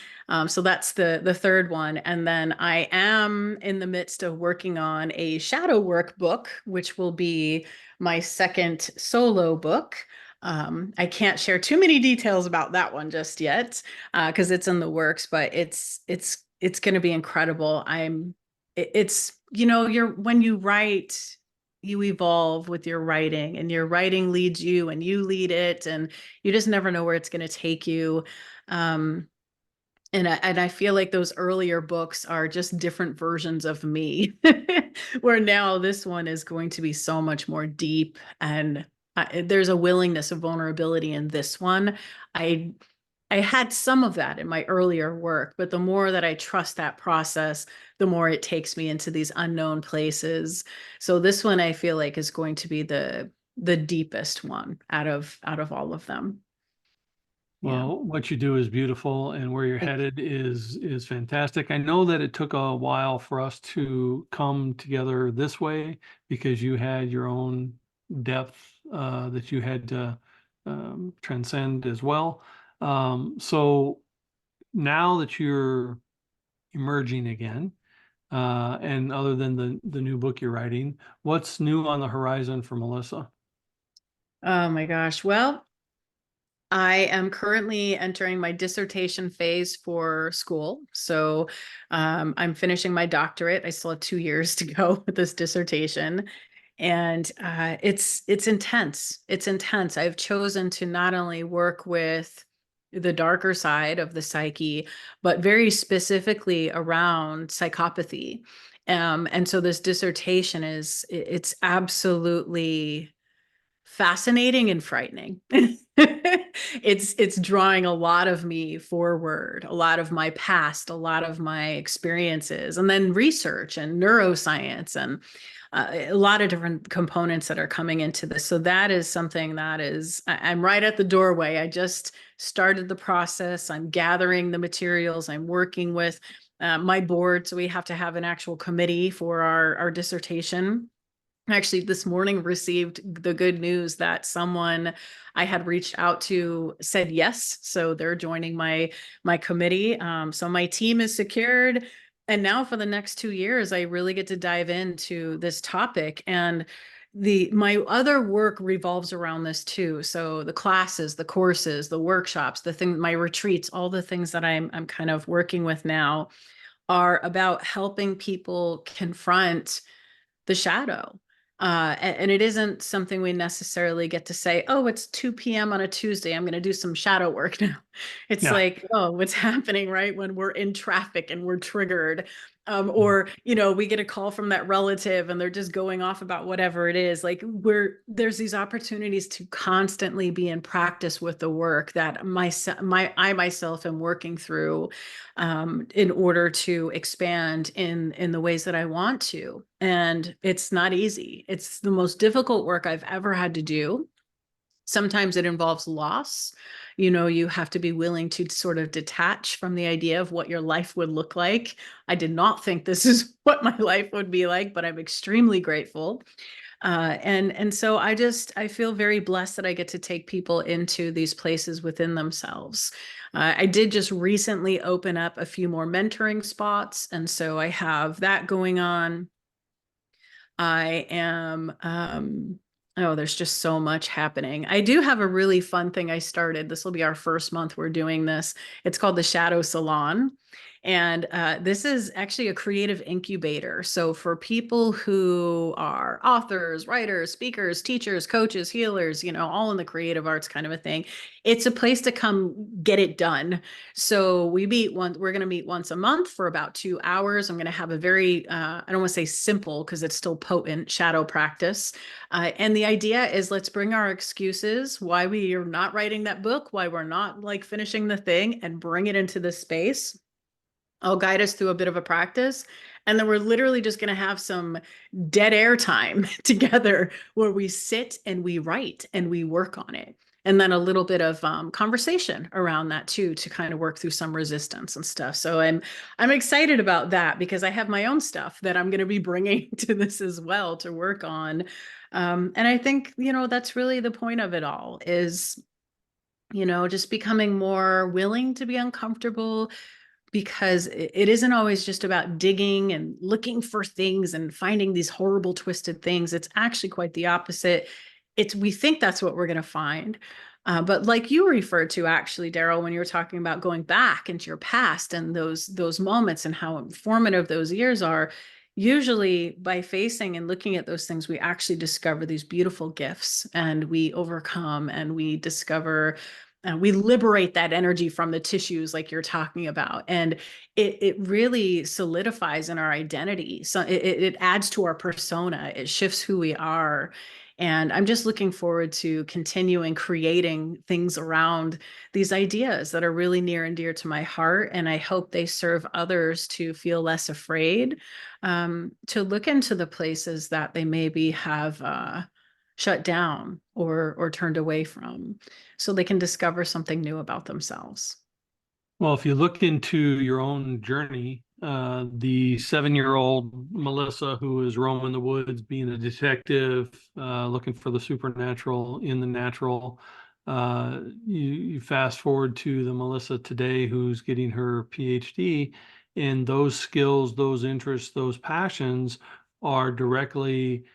Speaker 2: So that's the third one. And then I am in the midst of working on a shadow work book, which will be my second solo book. I can't share too many details about that one just yet because it's in the works, but it's going to be incredible. It's you're when you write, you evolve with your writing, and your writing leads you, and you lead it, and you just never know where it's going to take you. Um, and I feel like those earlier books are just different versions of me, where now this one is going to be so much more deep, and there's a willingness of vulnerability in this one. I I had some of that in my earlier work, but the more that I trust that process, the more it takes me into these unknown places. So this one I feel like is going to be the deepest one out of all of them. Yeah.
Speaker 1: Well, what you do is beautiful, and where you're headed is fantastic. I know that it took a while for us to come together this way because you had your own depth that you had to transcend as well. So now that you're emerging again, and other than the new book you're writing, what's new on the horizon for Melissa?
Speaker 2: Oh my gosh. Well, I am currently entering my dissertation phase for school. So I'm finishing my doctorate. I still have 2 years to go with this dissertation. And it's intense. It's intense. I've chosen to not only work with the darker side of the psyche, but very specifically around psychopathy. And so this dissertation it's absolutely fascinating and frightening. It's drawing a lot of me forward, a lot of my past, a lot of my experiences, and then research and neuroscience and a lot of different components that are coming into this. So that is something that I'm right at the doorway. I just started the process. I'm gathering the materials. I'm working with my board. So we have to have an actual committee for our dissertation. Actually, this morning received the good news that someone I had reached out to said yes, so they're joining my committee. So my team is secured, and now for the next 2 years, I really get to dive into this topic. And my other work revolves around this too. So the classes, the courses, the workshops, my retreats, all the things that I'm kind of working with now are about helping people confront the shadow. And it isn't something we necessarily get to say, oh, it's 2 p.m. on a Tuesday. I'm going to do some shadow work now. It's
Speaker 1: Yeah.
Speaker 2: like, oh, what's happening, right? When we're in traffic and we're triggered. Or, we get a call from that relative and they're just going off about whatever it is. Like there's these opportunities to constantly be in practice with the work that I myself am working through in order to expand in the ways that I want to. And it's not easy. It's the most difficult work I've ever had to do. Sometimes it involves loss. You have to be willing to sort of detach from the idea of what your life would look like. I did not think this is what my life would be like, but I'm extremely grateful. And so I feel very blessed that I get to take people into these places within themselves. I did just recently open up a few more mentoring spots, and so I have that going on. I am oh, there's just so much happening. I do have a really fun thing I started. This will be our first month we're doing this. It's called the Shadow Salon. And this is actually a creative incubator. So for people who are authors, writers, speakers, teachers, coaches, healers, all in the creative arts kind of a thing, it's a place to come get it done. So we're going to meet once a month for about 2 hours. I'm going to have a very, I don't want to say simple because it's still potent shadow practice. And the idea is let's bring our excuses, why we are not writing that book, why we're not like finishing the thing, and bring it into this space. I'll guide us through a bit of a practice. And then we're literally just going to have some dead air time together where we sit and we write and we work on it. And then a little bit of conversation around that too, to kind of work through some resistance and stuff. So I'm excited about that because I have my own stuff that I'm going to be bringing to this as well to work on. And I think, that's really the point of it all is, just becoming more willing to be uncomfortable, because it isn't always just about digging and looking for things and finding these horrible twisted things. It's actually quite the opposite. We think that's what we're going to find. But like you referred to actually, Daryl, when you were talking about going back into your past and those moments and how informative those years are, usually by facing and looking at those things, we actually discover these beautiful gifts and we overcome and we discover we liberate that energy from the tissues like you're talking about. And it really solidifies in our identity. So it adds to our persona. It shifts who we are. And I'm just looking forward to continuing creating things around these ideas that are really near and dear to my heart. And I hope they serve others to feel less afraid, to look into the places that they maybe have shut down or turned away from, so they can discover something new about themselves.
Speaker 1: Well, if you look into your own journey, the 7-year-old Melissa who is roaming the woods, being a detective, looking for the supernatural in the natural, you fast forward to the Melissa today who's getting her PhD, and those skills, those interests, those passions are directly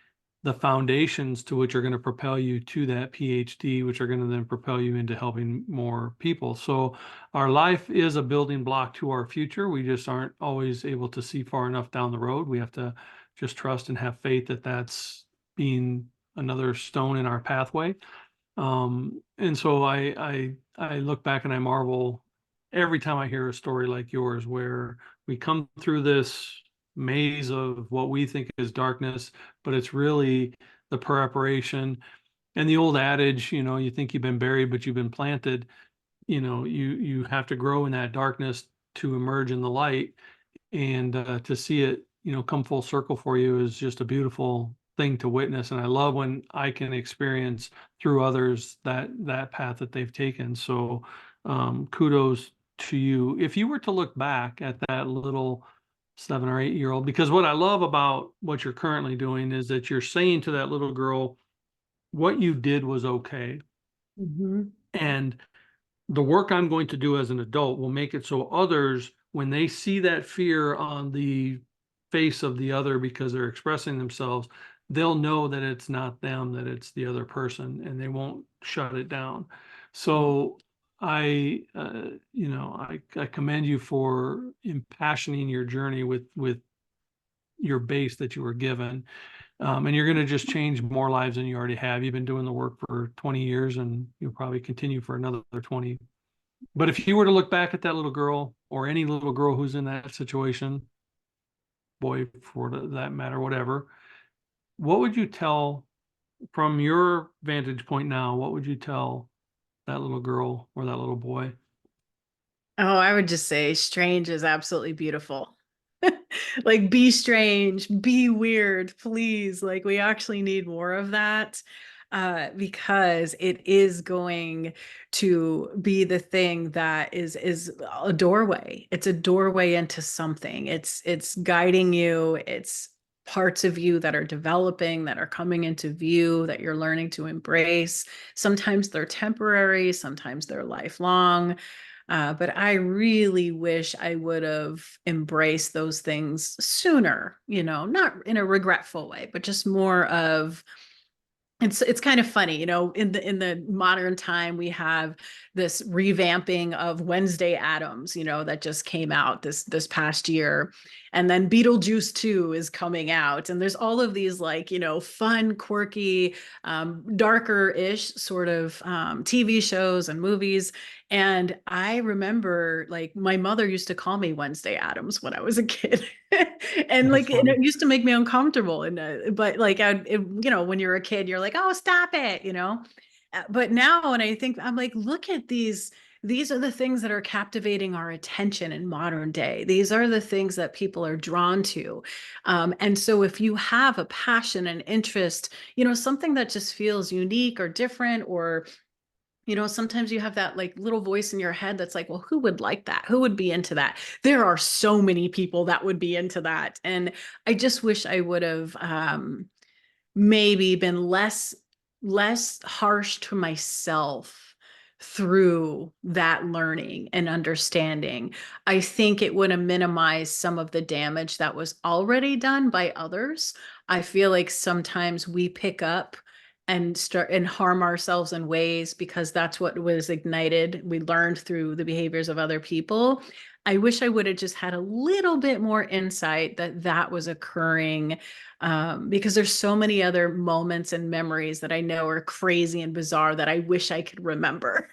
Speaker 1: the foundations to which are going to propel you to that PhD, which are going to then propel you into helping more people. So our life is a building block to our future. We just aren't always able to see far enough down the road. We have to just trust and have faith that that's being another stone in our pathway. And so I look back and I marvel every time I hear a story like yours, where we come through this maze of what we think is darkness, but it's really the preparation. And the old adage, you think you've been buried, but you've been planted. You have to grow in that darkness to emerge in the light, and to see it come full circle for you is just a beautiful thing to witness. And I love when I can experience through others that path that they've taken. So kudos to you. If you were to look back at that little 7 or 8 year old, because what I love about what you're currently doing is that you're saying to that little girl, what you did was okay,
Speaker 2: Mhm.
Speaker 1: and the work I'm going to do as an adult will make it so others, when they see that fear on the face of the other because they're expressing themselves, they'll know that it's not them, that it's the other person, and they won't shut it down. So I commend you for impassioning your journey with your base that you were given. And you're going to just change more lives than you already have. You've been doing the work for 20 years, and you'll probably continue for another 20. But if you were to look back at that little girl, or any little girl who's in that situation, boy for that matter, whatever, what would you tell from your vantage point now? What would you tell that little girl or that little boy?
Speaker 2: Oh, I would just say strange is absolutely beautiful. Like, be strange, be weird, please. Like, we actually need more of that, because it is going to be the thing that is a doorway. It's a doorway into something. It's guiding you. It's parts of you that are developing, that are coming into view, that you're learning to embrace. Sometimes they're temporary, sometimes they're lifelong. But I really wish I would have embraced those things sooner, not in a regretful way, but just more of, it's kind of funny, in the modern time, we have this revamping of Wednesday Addams, that just came out this past year. And then Beetlejuice 2 is coming out. And there's all of these, like, fun, quirky, darker-ish sort of TV shows and movies. And I remember, like, my mother used to call me Wednesday Addams when I was a kid. And
Speaker 1: That's
Speaker 2: like, it
Speaker 1: funny.
Speaker 2: used to make me uncomfortable. And but like, when you're a kid, you're like, oh, stop it. But now when I think, I'm like, look at these are the things that are captivating our attention in modern day. These are the things that people are drawn to. And so if you have a passion and interest, something that just feels unique or different, or sometimes you have that, like, little voice in your head that's like, well, who would like that? Who would be into that? There are so many people that would be into that. And I just wish I would have maybe been less harsh to myself through that learning and understanding. I think it would have minimized some of the damage that was already done by others. I feel like sometimes we pick up and start and harm ourselves in ways because that's what was ignited. We learned through the behaviors of other people. I wish I would have just had a little bit more insight that that was occurring, because there's so many other moments and memories that I know are crazy and bizarre that I wish I could remember.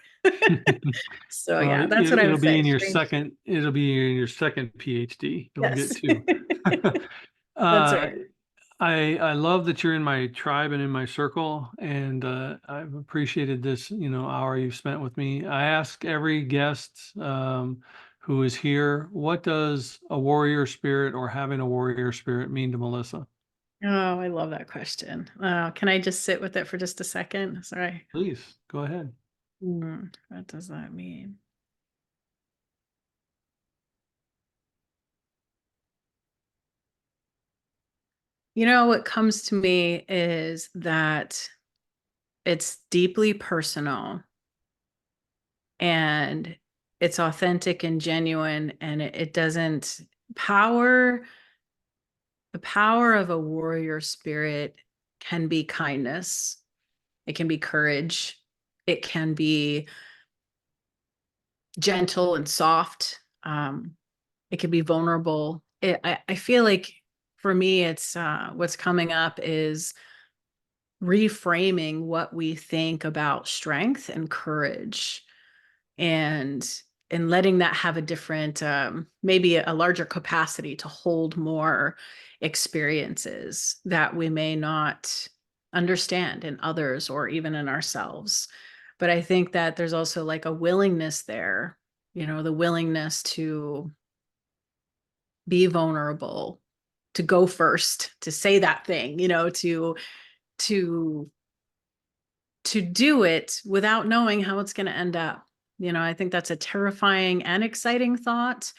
Speaker 2: So
Speaker 1: Well,
Speaker 2: yeah, that's what I would
Speaker 1: it'll be
Speaker 2: say.
Speaker 1: in your
Speaker 2: Strange.
Speaker 1: second. It'll be in your second PhD. You'll get
Speaker 2: Yes.
Speaker 1: two.
Speaker 2: That's
Speaker 1: uh,
Speaker 2: right.
Speaker 1: I love that you're in my tribe and in my circle, and I've appreciated this hour you've spent with me. I ask every guest who is here, what does a warrior spirit or having a warrior spirit mean to Melissa?
Speaker 2: Oh, I love that question. Can I just sit with it for just a second? Sorry.
Speaker 1: Please go ahead.
Speaker 2: What does that mean? What comes to me is that it's deeply personal, and it's authentic and genuine, and it doesn't power the power of a warrior spirit can be kindness, it can be courage, it can be gentle and soft, it can be vulnerable. I feel like for me, it's what's coming up is reframing what we think about strength and courage, and letting that have a different, maybe a larger capacity to hold more experiences that we may not understand in others or even in ourselves. But I think that there's also like a willingness there, the willingness to be vulnerable, to go first, to say that thing, to to do it without knowing how it's going to end up. I think that's a terrifying and exciting thought,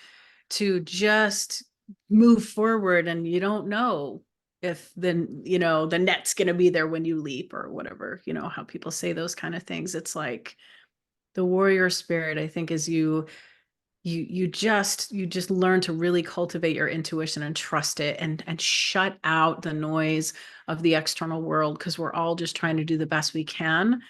Speaker 2: to just move forward, and you don't know if the net's going to be there when you leap or whatever, how people say those kind of things. It's like the warrior spirit, I think, is you just learn to really cultivate your intuition and trust it, and shut out the noise of the external world, because we're all just trying to do the best we can,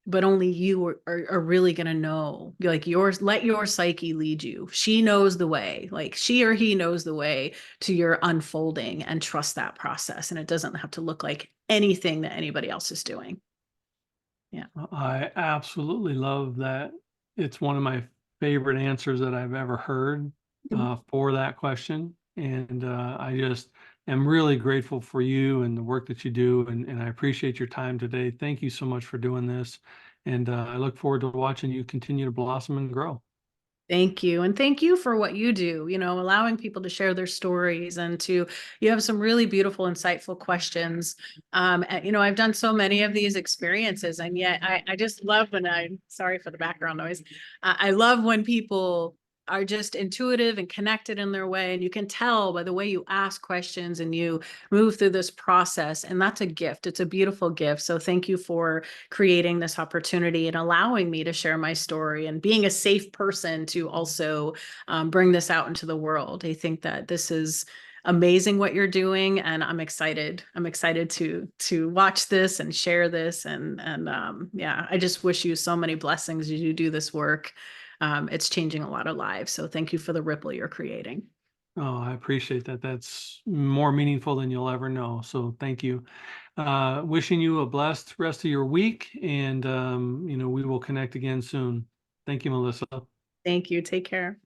Speaker 2: but only you are really going to know. Like, let your psyche lead you. She knows the way, like she or he knows the way to your unfolding, and trust that process, and it doesn't have to look like anything that anybody else is doing. Yeah.
Speaker 1: I absolutely love that. It's one of my favorite answers that I've ever heard for that question. And I just am really grateful for you and the work that you do. And I appreciate your time today. Thank you so much for doing this. And I look forward to watching you continue to blossom and grow.
Speaker 2: Thank you. And thank you for what you do, allowing people to share their stories, and you have some really beautiful, insightful questions. I've done so many of these experiences, and yet I just love sorry for the background noise. I love when people are just intuitive and connected in their way. And you can tell by the way you ask questions and you move through this process. And that's a gift. It's a beautiful gift. So thank you for creating this opportunity and allowing me to share my story, and being a safe person to also bring this out into the world. I think that this is amazing what you're doing, and I'm excited. I'm excited to watch this and share this, and yeah, I just wish you so many blessings as you do this work. It's changing a lot of lives. So thank you for the ripple you're creating.
Speaker 1: Oh, I appreciate that. That's more meaningful than you'll ever know. So thank you. Wishing you a blessed rest of your week, and we will connect again soon. Thank you, Melissa.
Speaker 2: Thank you. Take care.